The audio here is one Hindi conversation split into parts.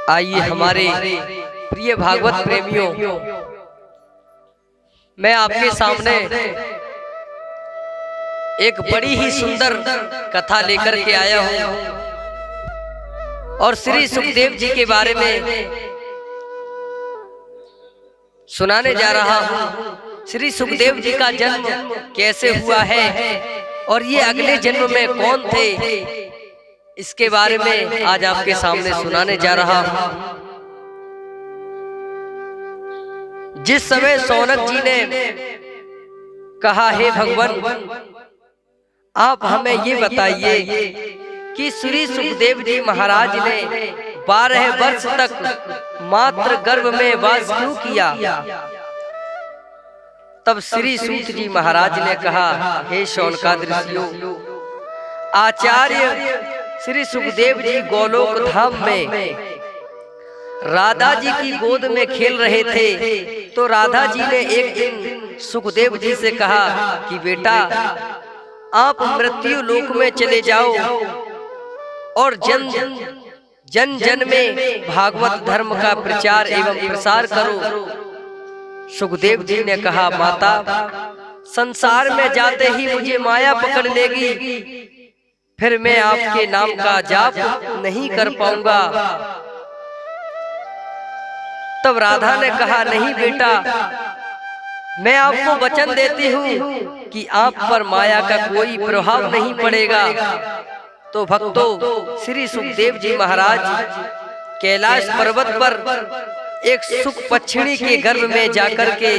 आइए हमारे प्रिय भागवत प्रेमियों, मैं आपके सामने एक बड़ी ही सुंदर कथा लेकर के आया हूँ और श्री सुखदेव जी के बारे में सुनाने जा रहा हूँ। श्री सुखदेव जी का जन्म कैसे हुआ है और ये अगले जन्म में कौन थे, इसके बारे में आज आपके सामने सुनाने जा रहा हूँ। जिस समय सौनक जी ने कहा, हे भगवान आप हमें ये बताइए कि श्री सुखदेव जी महाराज ने 12 वर्ष तक मात्र गर्भ में वास क्यों किया। तब श्री सूत जी महाराज ने कहा, हे शौनकादि ऋषियों, आचार्य श्री सुखदेव जी गोलोक धाम में राधा जी की गोद में खेल रहे थे, तो राधा जी ने एक दिन सुखदेव जी से कहा कि बेटा आप मृत्यु लोक में चले जाओ और जन जन में भागवत धर्म का प्रचार एवं प्रसार करो। सुखदेव जी ने कहा, माता संसार में जाते ही मुझे माया पकड़ लेगी, फिर मैं आपके नाम का जाप नहीं कर पाऊंगा। तब राधा ने कहा, नहीं बेटा, मैं आपको वचन देती हूँ कि आप पर माया का कोई प्रभाव नहीं पड़ेगा। तो भक्तों, श्री सुखदेव जी महाराज कैलाश पर्वत पर एक सुख पक्षिणी के गर्भ में जाकर के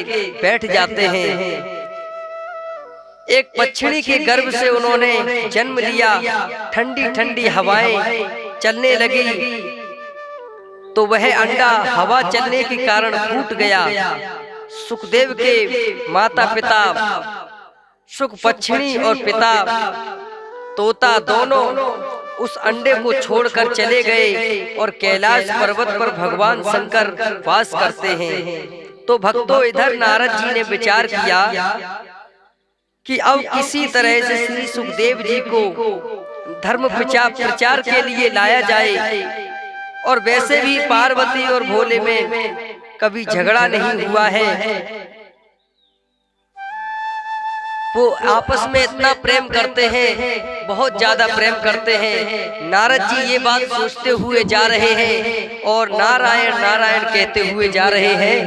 बैठ जाते हैं। एक पक्षिणी के गर्भ से उन्होंने जन्म लिया। ठंडी ठंडी हवाएं चलने लगी तो वह अंडा हवा चलने के कारण फूट गया। सुखदेव के माता पिता सुख पक्षिणी और पिता तोता दोनों उस अंडे को छोड़कर चले गए और कैलाश पर्वत पर भगवान शंकर वास करते हैं। तो भक्तों, इधर नारद जी ने विचार किया कि अब किसी तरह से श्री सुखदेव जी को धर्म प्रचार के लिए लाया जाए। और वैसे भी पार्वती और भोले में कभी झगड़ा नहीं हुआ है, वो आपस में इतना प्रेम करते हैं, बहुत ज्यादा प्रेम करते हैं। नारद जी ये बात सोचते हुए जा रहे हैं और नारायण नारायण कहते हुए जा रहे हैं।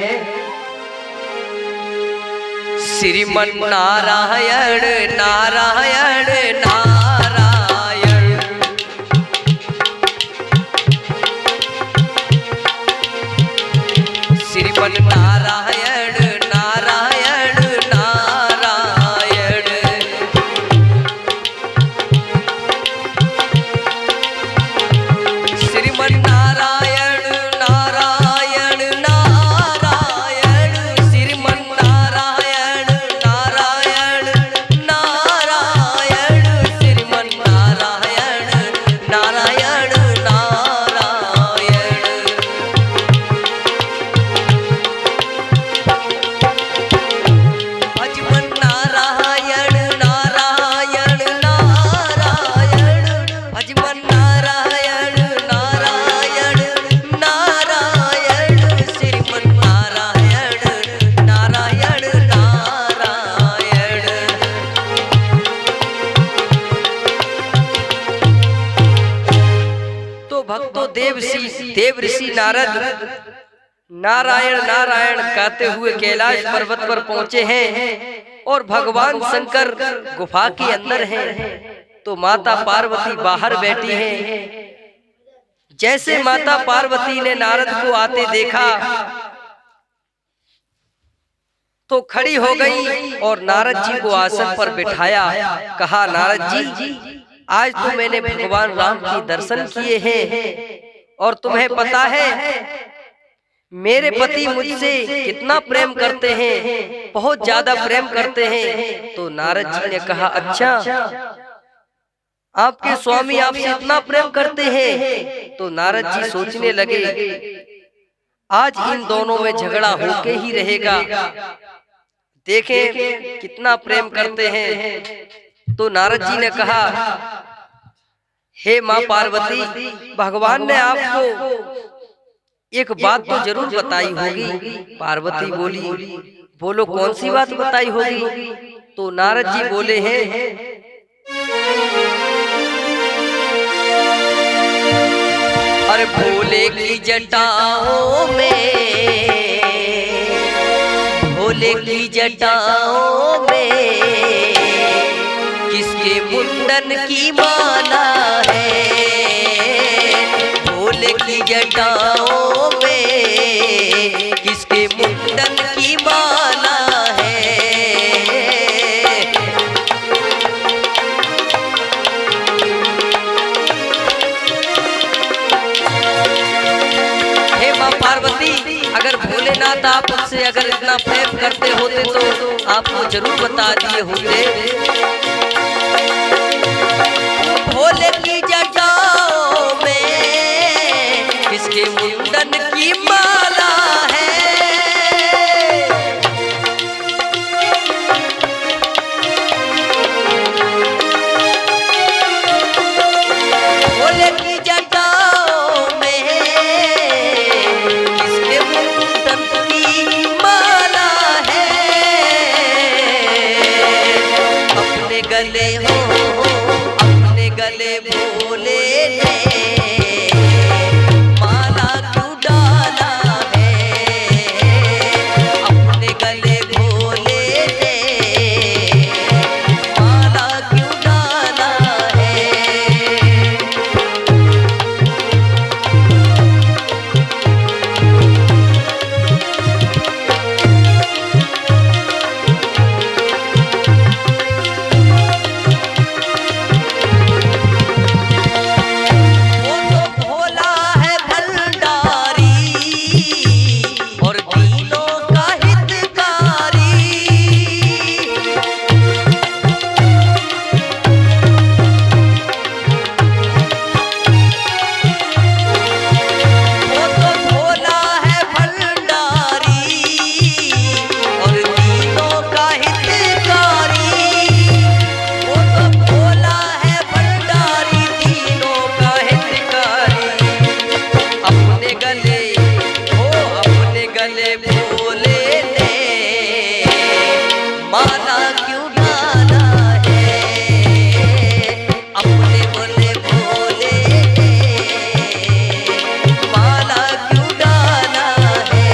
श्रीमन नारायण नारायण नारायण, श्रीमन नारायण नारायण नारायण, श्रीमन नारायण नारायण नारायण, श्रीमन नारायण नारायण नारायण, श्रीमन नारायण नारायण नारायण। Ajman Narayan Narayan Narayan, Ajman Narayan Narayan Narayan, Shriman Narayan Narayan Narayan. तो भक्तों, देव ऋषि नारद नारायण नारायण कहते हुए कैलाश पर्वत पर पहुंचे हैं और भगवान शंकर गुफा के अंदर हैं। तो माता पार्वती बाहर बैठी हैं। जैसे माता पार्वती ने नारद को आते देखा तो खड़ी हो गई और नारद जी को आसन पर बिठाया। कहा, नारद जी, आज तो मैंने भगवान राम के दर्शन किए हैं और तुम्हें पता है मेरे पति मुझसे कितना प्रेम करते हैं, बहुत ज्यादा प्रेम करते हैं। तो नारद जी ने कहा, अच्छा, आपके स्वामी आपसे इतना प्रेम करते हैं। तो नारद जी सोचने लगे, आज इन दोनों में झगड़ा होके ही रहेगा, देखें कितना प्रेम करते हैं। तो नारद जी ने कहा, हे माँ पार्वती, भगवान ने आपको एक बात तो जरूर बताई होगी। पार्वती बोली, बोलो कौन सी बात बताई होगी? तो नारद जी बोले हैं, अरे भोले की जटाओं में, भोले की जटाओं में किसके मुंडन की माला है? भोले की जटाओं में किसके मुंडन की माला है? हे मां पार्वती, अगर भोलेनाथ आप मुझसे अगर इतना प्रेम करते होते तो आपको जरूर बता दिए होते। भोले की जटाओं में किसके मुंडन की माला है? भोले की जटाओं में किसके मुंडन की माला है? अपने गले हो, अपने गले भोले ने माला क्यों डाला है? अपने गले भोले ने माला क्यों डाला है? वो तो भोला है भंडारी और दीनों का हितकारी। वो तो भोला है भंडारी और दीनों का हितकारी। वो तो भोला है भंडारी, दीनों का हितकारी। अपने गले हो, अपने गले भोले ने माला क्यों डाला है? अपने गले भोले ने माला क्यों डाला है?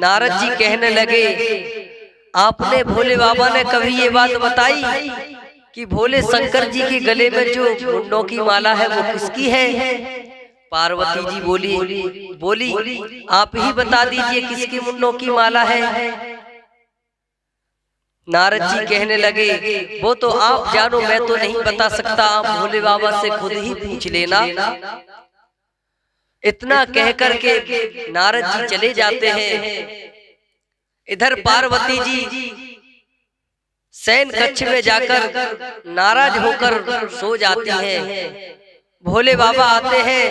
नारद जी कहने लगे, आपने भोले बाबा ने कभी ये बात बताई कि भोले शंकर जी के गले में जो मुंडों की माला है वो किसकी है? पार्वती जी बोली आप ही बता दीजिए किसकी मुंडों की माला है। नारद जी कहने लगे, वो तो आप जानो, मैं तो नहीं बता सकता, आप भोले बाबा से खुद ही पूछ लेना। इतना कह करके नारद जी चले जाते हैं। इधर पार्वती जी शयन कक्ष में जाकर नाराज होकर सो जाती हैं। भोले बाबा आते हैं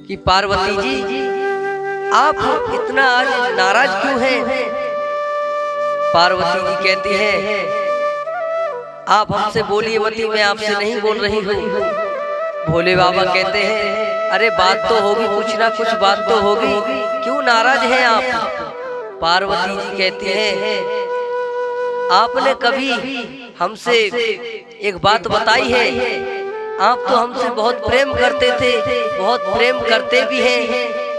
कि पार्वती जी आप इतना आज नाराज क्यों हैं? पार्वती जी कहती है, आप हमसे बोलिए मती, मैं आपसे नहीं बोल रही हूँ। भोले बाबा कहते हैं, अरे बात तो होगी, कुछ ना कुछ बात तो होगी, क्यों नाराज हैं आप? पार्वती जी कहती हैं, आपने कभी हमसे एक बात बताई है, आप तो हमसे बहुत प्रेम करते थे, बहुत प्रेम करते भी हैं,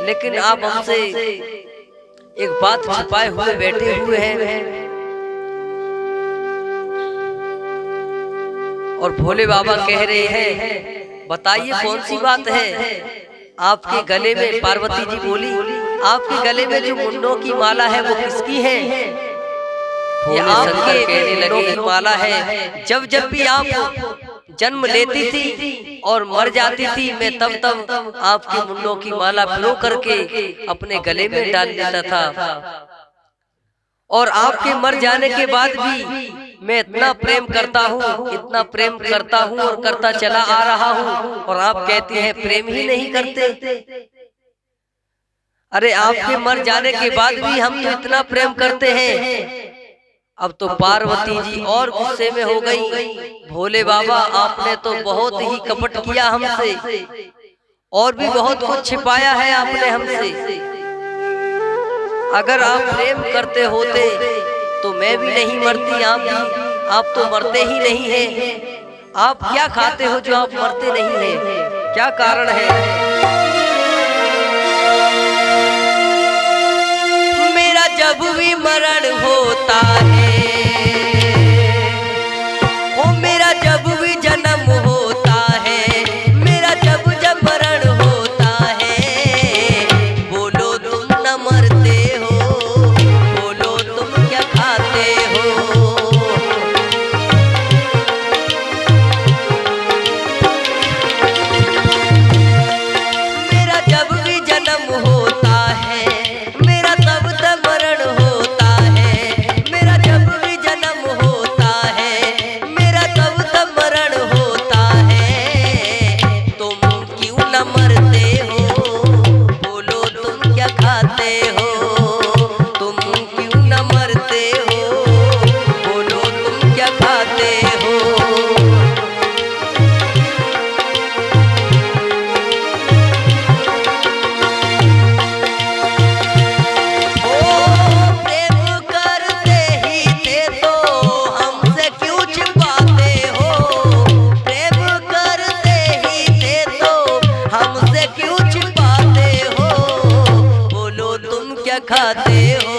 लेकिन आप हमसे एक बात छुपाए हुए बैठे हुए हैं। और भोले बाबा कह रहे हैं, बताइए कौन सी बात है आपके गले में? पार्वती जी बोली, आपके गले में जो मुंडों की माला है वो किसकी है? ये आपके मुंडों की माला है। जब जब भी आप जन्म लेती थी और मर जाती थी, मैं तब तब आपके मुंडों की माला पिरो करके अपने गले में डाल लेता था। और आपके मर जाने के बाद भी मैं इतना प्रेम करता हूँ, इतना प्रेम करता हूँ और करता चला आ रहा हूँ, और आप कहती हैं प्रेम ही नहीं करते। अरे आपके मर जाने के बाद भी हम तो इतना प्रेम करते हैं। अब तो पार्वती जी और गुस्से में हो गई। भोले बाबा आपने तो बहुत ही कपट किया हमसे, और भी बहुत कुछ छिपाया है आपने हमसे। अगर आप प्रेम करते होते तो मैं भी नहीं मरती, आप तो मरते ही नहीं हैं। आप क्या खाते हो जो आप मरते नहीं हैं? क्या कारण है? मेरा जब भी मरण होता है, ओ मेरा जब भी जन्म होता है, मेरा जब जब मरण होता है, बोलो तुम न मरते हो, बोलो तुम क्या खाते हो। मेरा जब भी जन्म होता है, मेरा तब तब मरण होता है, मेरा जब भी जन्म होता है, मेरा तब तब मरण होता है, तुम क्यों न मरते हो, बोलो तुम क्या खाते हो, तुम क्यों न मरते हो, बोलो तुम क्या खाते हो। प्रेम करते ही थे तो हमसे क्यों छिपाते हो, प्रेम करते ही थे तो हमसे क्यों छिपाते हो, बोलो तुम क्या खाते हो,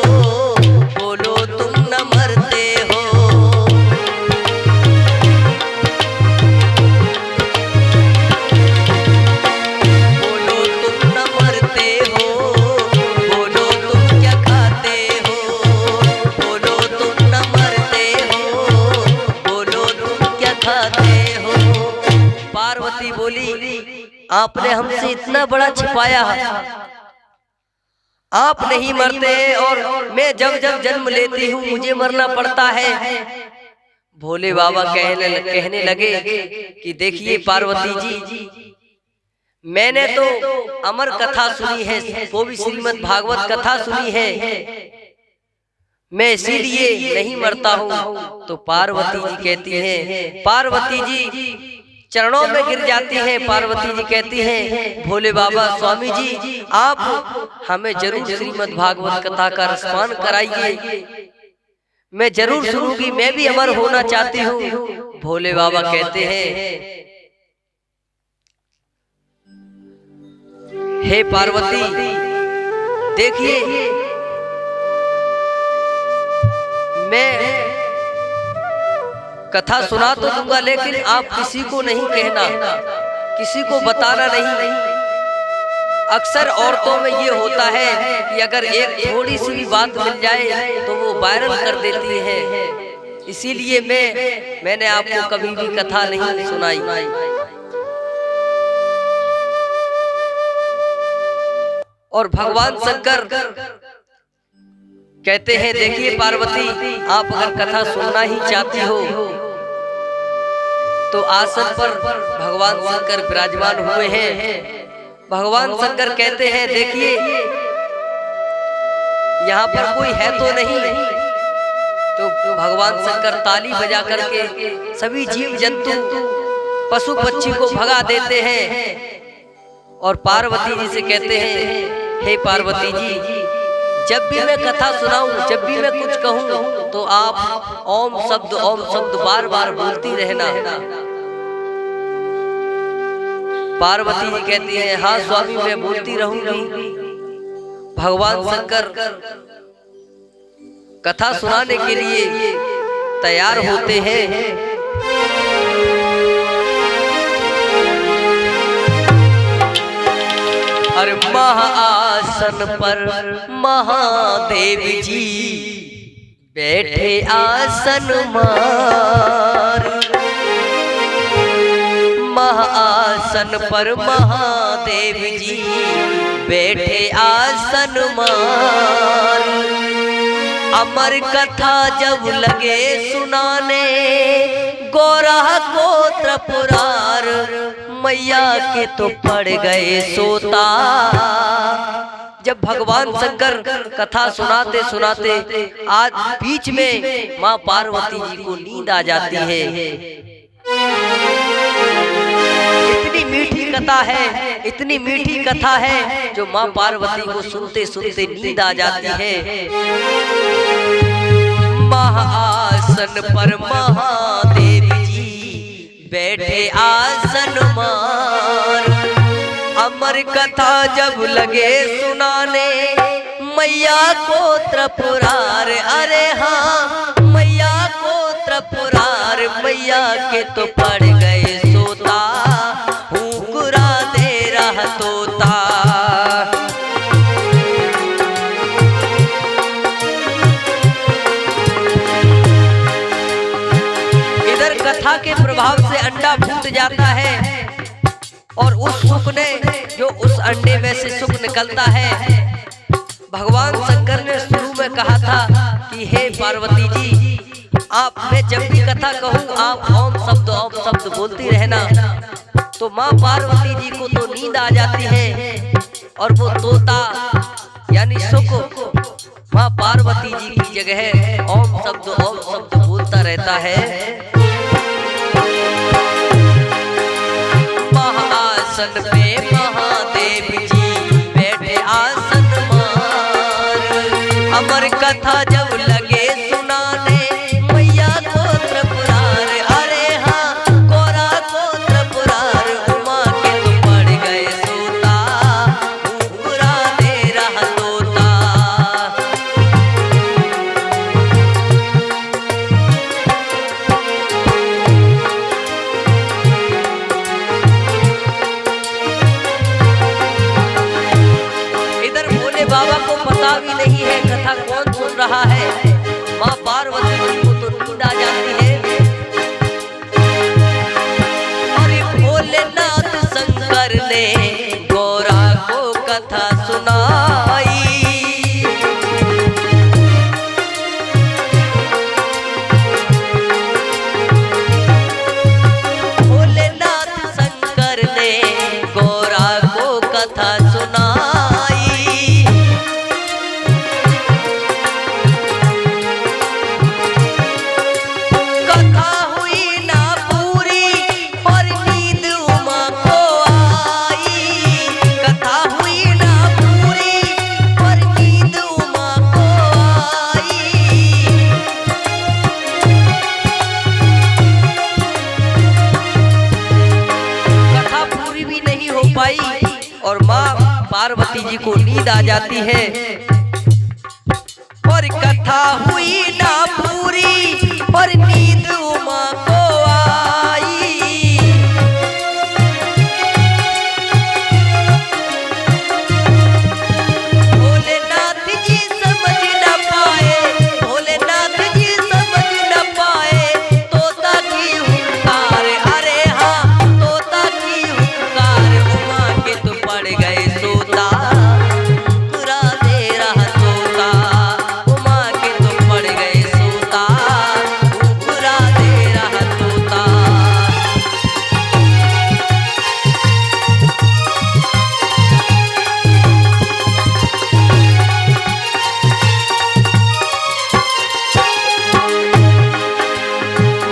बोलो तुम न मरते हो। बोलो तुम न मरते हो, बोलो तुम क्या खाते हो, बोलो तुम न मरते हो, बोलो तुम क्या खाते हो। पार्वती बोली, आपने हमसे इतना बड़ा छिपाया, आप नहीं मरते और मैं जब जब जन्म लेती हूँ मुझे मरना पड़ता है। भोले बाबा कहने लगे कि देखिए पार्वती जी, मैंने तो अमर कथा सुनी है, वो भी श्रीमद् भागवत कथा सुनी है, मैं इसीलिए नहीं मरता हूँ। तो पार्वती जी कहती हैं, पार्वती जी चरणों में गिर जाती हैं। पार्वती जी कहती हैं, भोले बाबा स्वामी जी आप हमें जरूर श्रीमद् भागवत कथा का रसपान कराइए, मैं जरूर सुनूंगी, मैं भी अमर होना चाहती हूँ। भोले बाबा कहते हैं, हे पार्वती देखिए, मैं कथा सुना तो दूंगा, लेकिन आप किसी को नहीं कहना, किसी को बताना नहीं। अक्सर औरतों में ये होता है कि अगर एक थोड़ी सी भी बात मिल जाए तो वो वायरल कर देती है, इसीलिए मैंने आपको कभी भी कथा नहीं सुनाई। और भगवान शंकर कहते हैं, देखिए पार्वती आप अगर कथा सुनना ही चाहती हो तो आसन पर भगवान शंकर विराजमान हुए हैं। भगवान शंकर कहते हैं, देखिए यहाँ पर कोई है तो नहीं। तो भगवान शंकर ताली बजा करके सभी जीव जंतु पशु पक्षी को भगा देते हैं और पार्वती जी से कहते हैं, हे पार्वती जी जब भी मैं कथा सुनाऊं, जब भी मैं कुछ कहूं तो आप ओम शब्द बार बार बोलती रहना। पार्वती जी कहती है, हाँ स्वामी मैं बोलती रहूंगी। भगवान शंकर कथा सुनाने के लिए तैयार होते हैं। और महाआसन पर महादेव जी बैठे आसन मार, महाआसन पर महादेव जी बैठे आसन मार। अमर कथा जब लगे सुनाने गोरा को त्रिपुरार, मैया के तो पड़ गए सोता, जब भगवान शंकर कथा सुनाते सुनाते आज बीच में माँ पार्वती जी को नींद आ जाती है। इतनी मीठी कथा है, इतनी मीठी कथा है जो माँ पार्वती को सुनते सुनते नींद आ जाती है। महाआसन पर महादेव जी बैठे आसन मार, अमर कथा जब लगे सुनाने मैया को त्रिपुरार। अरे हाँ मैया को त्रिपुरार, मैया के तो पड़ गए सोता, हुकुरा दे रहा तोता। इधर कथा के प्रभाव से अंडा फूट जाता है और उस सुख ने जो उस अंडे में से सुख निकलता है, भगवान शंकर ने शुरू में कहा था कि हे पार्वती जी, आप मैं जब भी कथा कहूँ आप ओम शब्द बोलती रहना। तो माँ पार्वती जी को तो नींद आ जाती है और वो तोता यानी सुख माँ पार्वती जी की जगह ओम शब्द बोलता रहता है। महाआसन पे महादेव जी बैठे आसन मार, अमर कथा जब लगे सुनाने मैया को त्रिपुरार। अरे हाँ गोरा को त्रिपुरार, उमा के तो पड़ गए सोता, हुकुरा दे रहा तोता। बाबा को पता भी नहीं है कथा कौन सुन रहा है, माँ पार्वती जी को तो नींद आ जाती है। अरे भोलेनाथ शंकर ने गौरा को कथा सुनाई, भोलेनाथ शंकर ने गौरा को कथा सुनाई। और माँ पार्वती जी को नींद आ जाती है और कथा हुई ना पूरी और नींद उमा को आई। भोलेनाथ जी समझ न पाए, भोलेनाथ जी समझ न पाए तोता की हुंकार। अरे हाँ तोता की हुंकार, उमा के तो पड़ गए सोता, हुकुरा दे रहा तोता। उमा के तो पड़ गए सोता, हुकुरा दे रहा तोता।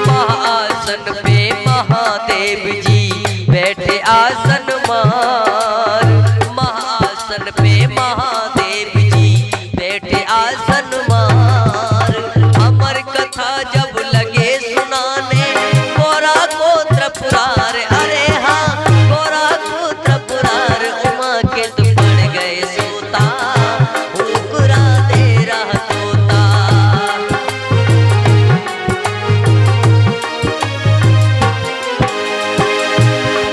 महाआसन पे महादेव जी बैठे आसन मार, महाआसन पे महादेव जी बैठे आसन मार, अमर कथा जब लगे सुनाने गौरा को त्रिपुरार। अरे हाँ गौरा को त्रिपुरार, उमा के तो पड़ गए सोता, हुकुरा दे रहा तोता।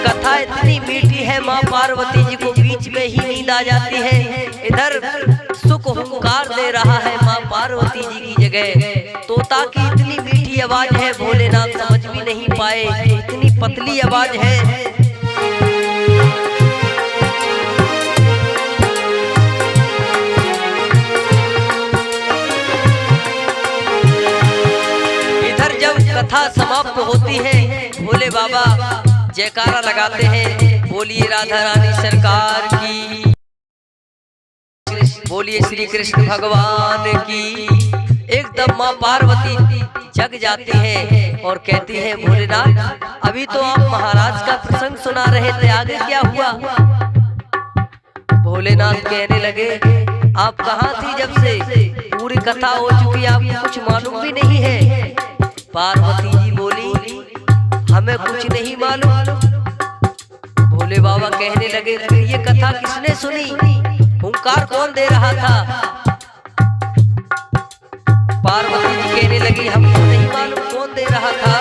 कथा इतनी मीठी है माँ पार्वती जी को बीच में ही नींद आ जाती है। इधर सुख हुंकार दे रहा है माँ पार्वती जी की जगह। तोता की इतनी मीठी आवाज है भोलेनाथ समझ भी नहीं पाए, इतनी पतली आवाज है। इधर जब कथा समाप्त होती है भोले बाबा जयकारा लगाते हैं, बोलिए राधा रानी सरकार की। बोलिए श्री कृष्ण भगवान की। एकदम माँ पार्वती जग जाती है और कहती है भोलेनाथ अभी तो आप महाराज का प्रसंग सुना रहे थे, आगे क्या हुआ? भोलेनाथ कहने लगे आप कहाँ थी जब से? पूरी कथा हो चुकी, आपको कुछ मालूम भी नहीं है। पार्वती जी बोली हमें कुछ नहीं मालूम। भोले बाबा कहने लगे फिर ये कथा किसने सुनी? हुंकार कौन दे रहा था? पार्वती जी कहने लगी हमको नहीं मालूम कौन दे रहा था।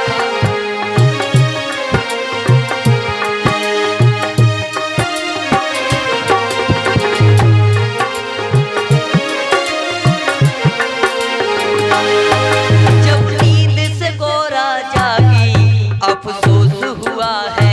जब नींद से गोरा जागी अफसोस हुआ है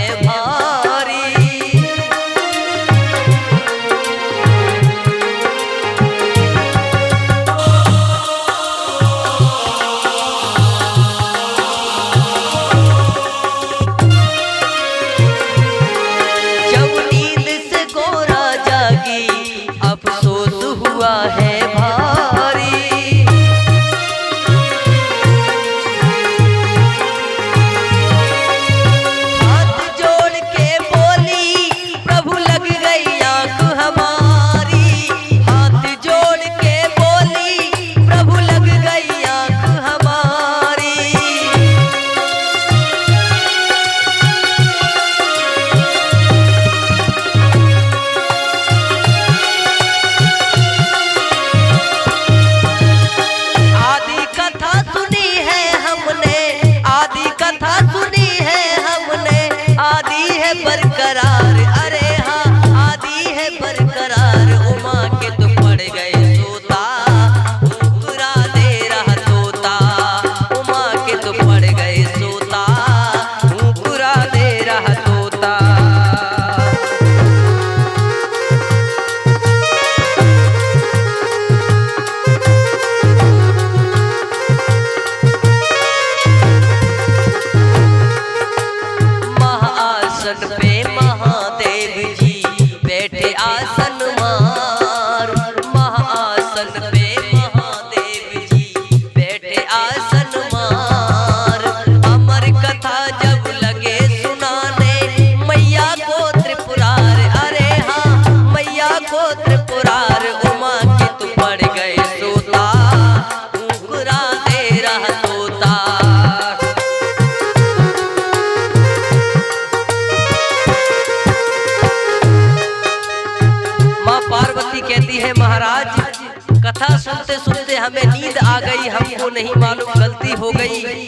कथा सुनते सुनते हमें नींद आ गई, हमको नहीं मालूम गलती हो गई।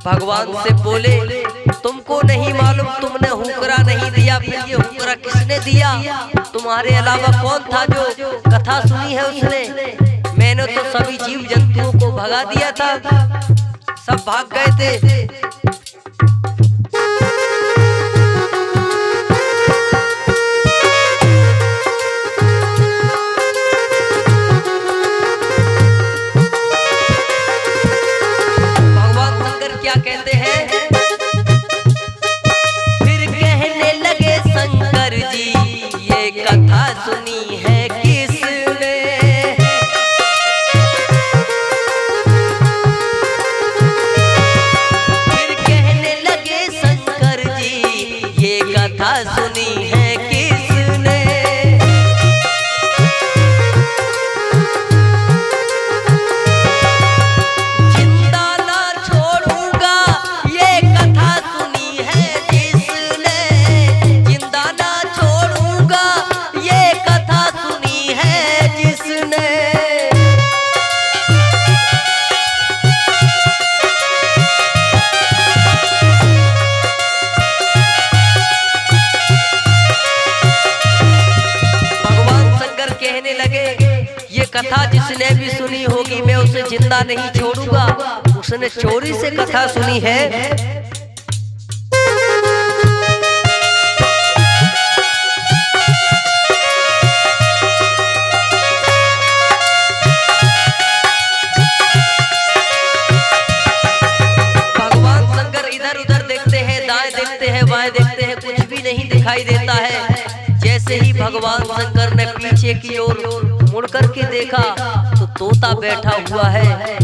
भगवान से बोले तुमको नहीं मालूम, तुमने हुक्रा नहीं दिया, फिर ये हुक्रा किसने दिया? तुम्हारे अलावा कौन था जो कथा सुनी है उसने? मैंने तो सभी जीव जंतुओं को भगा दिया था, सब भाग गए थे। सुनी है किसने? फिर कहने लगे शंकर जी ये कथा सुनी है किसने? जिंदा ना छोड़ूंगा ये कथा सुनी है जिसने, जिंदा ना छोड़ूंगा कथा जिसने भी सुनी होगी मैं उसे जिंदा नहीं छोड़ूंगा, उसने चोरी से कथा सुनी है। भगवान शंकर इधर उधर देखते हैं, दाएं देखते हैं, बाएं देखते हैं, कुछ भी नहीं दिखाई देता है। जैसे जैसे ही भगवान शंकर ने पीछे की ओर मुड़ करके देखा तो तोता बैठा हुआ है।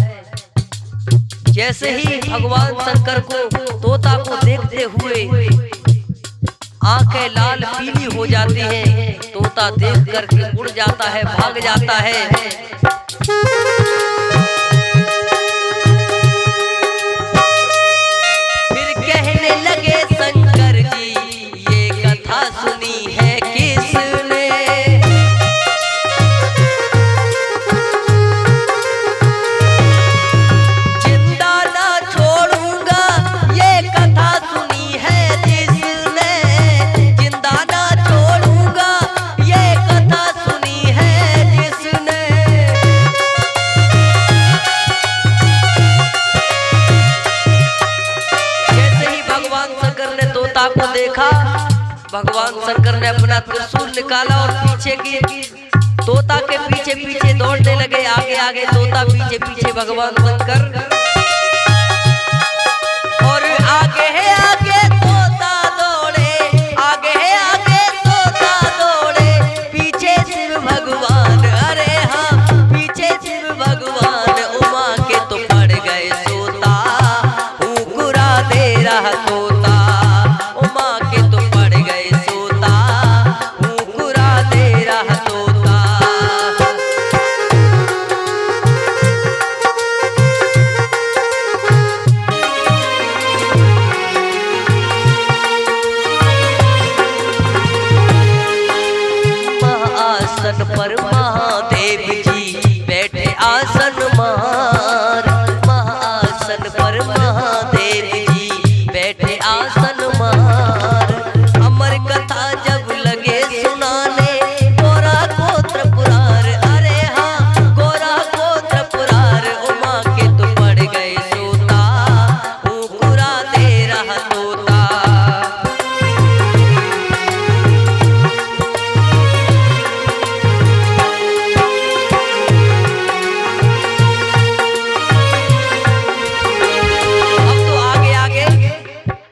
जैसे ही भगवान शंकर को तोता को देखते हुए आंखें लाल पीली हो जाती हैं। तोता देख करके उड़ जाता है, भाग जाता है। फिर कहने लगे शंकर जी, ये कथा सुनी है किसने? जिंदा ना छोड़ूंगा, ये कथा सुनी है जिसने। जिंदा ना छोड़ूंगा, ये कथा सुनी है जिसने। जैसे ही भगवान शंकर ने तोता को देखा, भगवान शंकर ने अपना त्रिशूल निकाला और पीछे की तोता के पीछे पीछे दौड़ने लगे। आगे आगे तोता, पीछे पीछे भगवान शंकर। और आगे है आगे तोता दौड़े, आगे है आगे तोता दौड़े, पीछे शिव भगवान। अरे हाँ, पीछे शिव भगवान। उमा के तो पड़ गए सोता, हुकुरा दे रहा तोता। उमा के तो पड़ गए सोता, हुकुरा दे रहा तोता। महाआसन पर महादेव जी बैठे आसन मार। महाआसन पर महादेव जी बैठे आसन मार। अमर कथा जब लगे सुनाने, गोरा गोत्र पुरार। अरे हाँ, गोरा गोत्र पुरार। उमा के तो पड़ गए सोता, हुकुरा दे रहा तोता।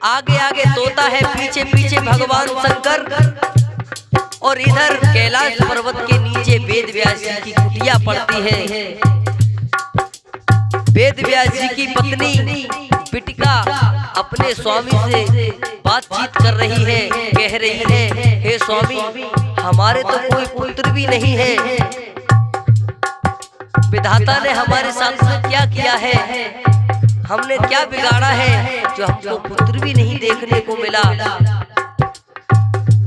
आगे आगे तोता है, पीछे पीछे भगवान शंकर। और इधर कैलाश पर्वत के नीचे वेद व्यास जी की कुटिया पड़ती है। वेद व्यास जी की पत्नी बिटिका अपने स्वामी से बातचीत कर रही है। कह रही है, हे स्वामी, हमारे तो कोई पुत्र भी नहीं है। विधाता ने हमारे साथ में क्या किया है? हमने क्या बिगाड़ा है जो हमको पुत्र भी नहीं देखने को मिला?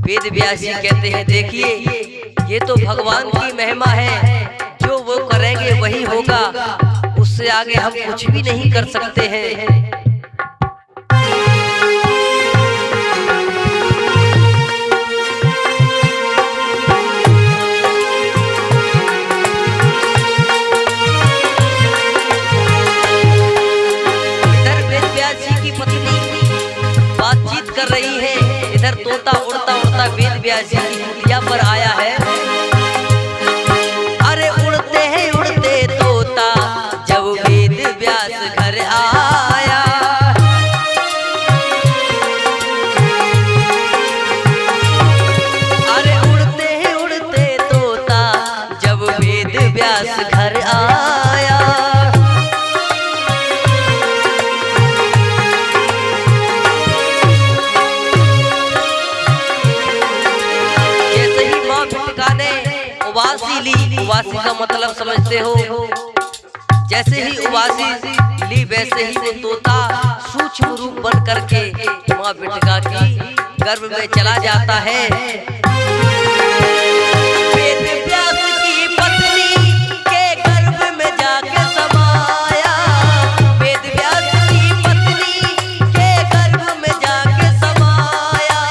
वेद व्यास जी कहते हैं, देखिए, ये तो भगवान की महिमा है। जो वो करेंगे वही होगा, उससे आगे हम कुछ भी नहीं कर सकते हैं। कर रही है, इधर तोता उड़ता उड़ता वेद व्यास जी की कुटिया पर आया है। अरे उड़ते हैं उड़ते तोता, जब वेद व्यास घर आया। अरे उड़ते हैं उड़ते तोता, जब वेद व्यास घर आया। उवासी ली, उवासी का मतलब समझते हो? जैसे ही उवासी ली, वैसे ही वो तोता सूक्ष्म रूप बन करके माँ बिटिका की गर्भ में चला जाता है। वेद व्यास की पत्नी के गर्भ में जाके समाया। वेद व्यास की पत्नी के गर्भ में जाके समाया।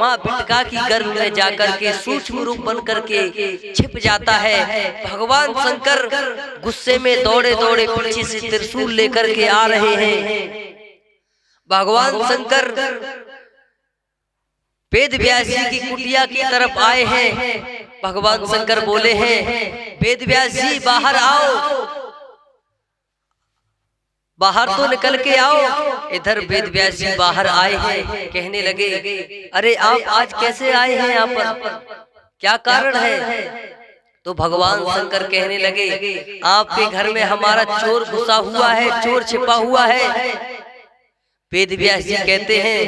माँ बिटका की गर्भ में जाकर के सूक्ष्म रूप बन करके छिप जाता है। भगवान शंकर गुस्से में दौड़े दौड़े पीछे से त्रिशूल लेकर के आ रहे हैं। भगवान शंकर वेद व्यास जी की कुटिया की तरफ आए हैं। भगवान शंकर बोले हैं, वेद व्यास जी बाहर आओ, बाहर तो निकल के आओ। इधर वेद व्यास जी बाहर आए हैं। कहने लगे, अरे आप आज कैसे आए हैं यहाँ पर, क्या कारण है? तो भगवान शंकर कहने लगे, आपके घर में हमारा चोर घुसा हुआ है, चोर छिपा हुआ है। वेद व्यास जी कहते हैं,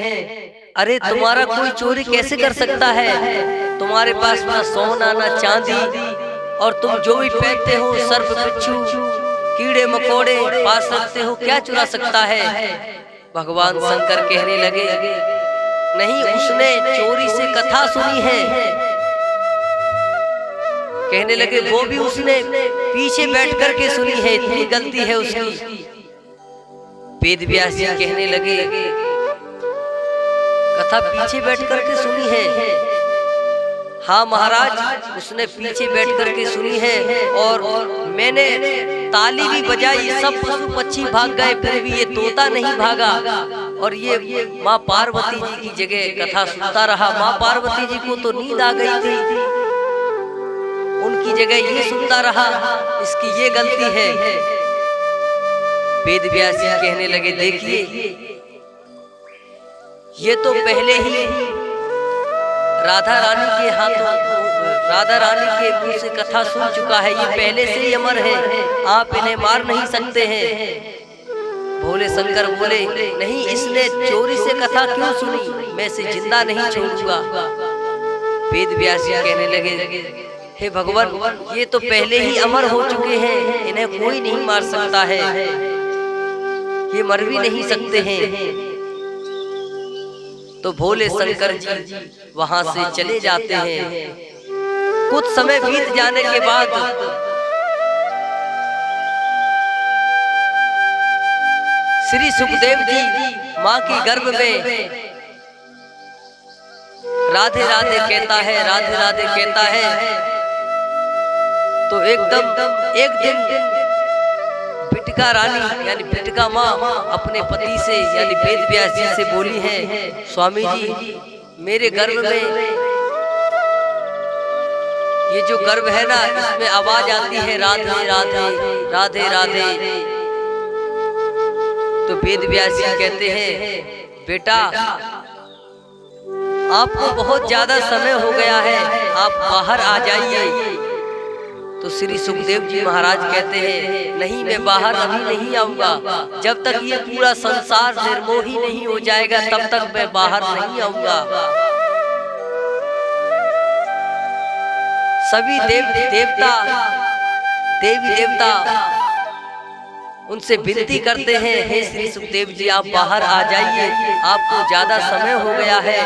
अरे तुम्हारा कोई चोरी कैसे कर सकता है? तुम्हारे पास ना सोना ना चांदी, और तुम जो भी पहनते हो सर्प बिच्छू कीड़े मकोड़े पास रखते हो, क्या चुरा सकता है? भगवान शंकर कहने लगे, नहीं, उसने चोरी से कथा सुनी है। कहने लगे, वो भी उसने पीछे बैठ कर के सुनी है, इतनी गलती है उसकी। वेद व्यास जी कहने लगे, कथा पीछे बैठ कर के सुनी है? हाँ महाराज, उसने पीछे बैठ कर के सुनी है, और मैंने ताली भी बजाई, सब पशु पक्षी भाग गए, फिर भी ये तोता नहीं भागा। और ये माँ पार्वती जी की जगह कथा सुनता रहा। माँ पार्वती जी को तो नींद आ गई थी, उनकी जगह ये सुनता रहा, इसकी ये गलती है। वेद व्यास जी कहने लगे, देखिए ये तो पहले ही राधा रानी के हाथों, राधा रानी के मुंह से कथा सुन चुका है, ये पहले से ही अमर है, आप इन्हें मार नहीं सकते हैं। भोले शंकर बोले, नहीं, इसने चोरी से कथा क्यों सुनी, मैं इसे जिंदा नहीं छोड़ूंगा। वेद व्यास जी कहने लगे, हे भगवान, ये तो पहले ही अमर हो चुके हैं, इन्हें कोई नहीं मार सकता है, ये मर भी नहीं सकते हैं। तो भोले शंकर जी वहां से चले जाते हैं। कुछ समय बीत जाने के बाद श्री सुखदेव जी माँ की गर्भ में राधे राधे कहता है, राधे राधे कहता है। तो एकदम एक दिन बिटका रानी यानी बिटका माँ अपने पति से यानी वेद व्यास जी से बोली है, स्वामी जी, मेरे गर्भ में ये जो गर्भ है ना, इसमें आवाज आती है राधे राधे राधे राधे। तो वेद व्यास जी कहते हैं, बेटा आपको बहुत ज्यादा समय हो गया है, आप बाहर आ जाइए। तो श्री सुखदेव जी महाराज कहते हैं, नहीं, मैं बाहर अभी नहीं आऊंगा, जब तक ये पूरा संसार निर्मोही नहीं हो जाएगा तब तक मैं बाहर नहीं आऊंगा। सभी देवी देवता उनसे विनती करते हैं, हे श्री सुखदेव जी आप बाहर आ जाइए, आपको ज्यादा समय हो गया है।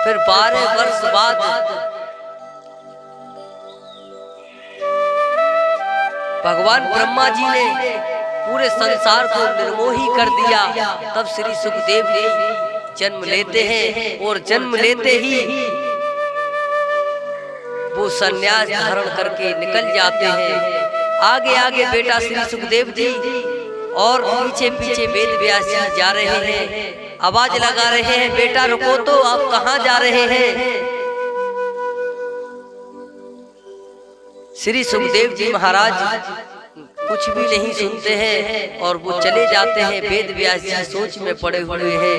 फिर 12 वर्ष बाद भगवान ब्रह्मा जी ने पूरे संसार को निर्मोही कर दिया। तब श्री सुखदेव जी जन्म लेते हैं, और जन्म लेते ही वो संन्यास धारण करके निकल जाते हैं। आगे आगे बेटा श्री सुखदेव जी और पीछे पीछे वेद व्यास जी जा रहे हैं, आवाज लगा रहे हैं, बेटा रुको तो, आप कहाँ जा रहे हैं? श्री सुखदेव जी महाराज कुछ भी नहीं सुनते हैं और वो चले जाते हैं। वेद व्यास जी सोच में पड़े हुए हैं,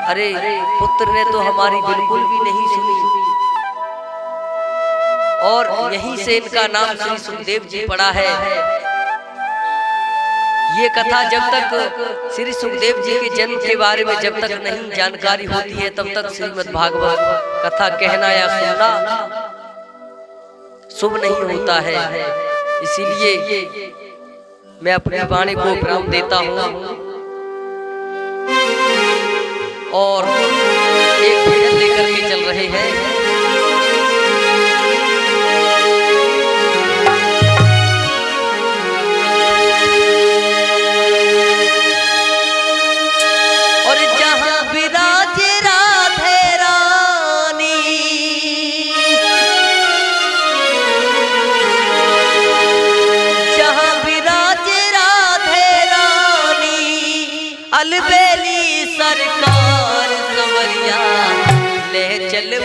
अरे पुत्र ने तो हमारी बिल्कुल भी नहीं सुनी। और यहीं से इनका नाम श्री सुखदेव जी पड़ा है। ये कथा जब तक श्री सुखदेव जी के जन्म के बारे में जब तक नहीं जानकारी होती है, तब तक श्रीमद् भागवत कथा कहना या सुनना शुभ नहीं होता है। इसीलिए मैं अपनी वाणी को विराम देता हूँ और एक भजन लेकर के चल रहे हैं। और जहाँ विराजे राधे अलबेली सरकार सवरिया ले चल